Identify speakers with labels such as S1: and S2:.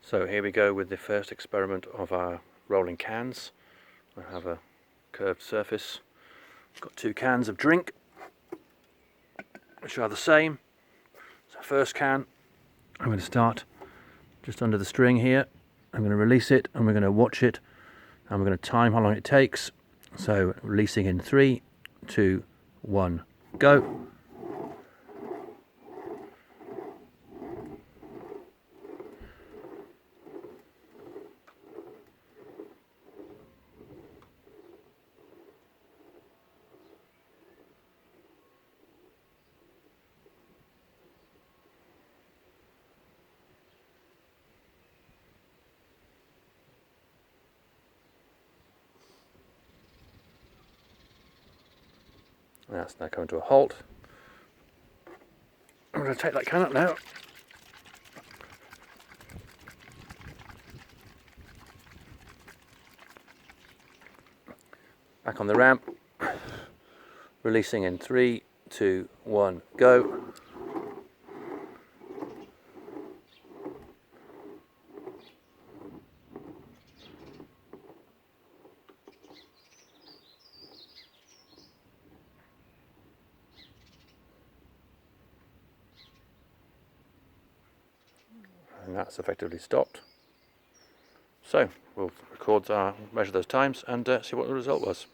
S1: So here we go with the first experiment of our rolling cans. I have a curved surface. Got two cans of drink, which are the same. So first can, I'm going to start just under the string here. I'm going to release it and we're going to watch it and we're going to time how long it takes. So releasing in 3, 2, 1, go. That's now coming to a halt. I'm going to take that can up now. Back on the ramp. Releasing in 3, 2, 1, go. And that's effectively stopped. So we'll measure those times and see what the result was.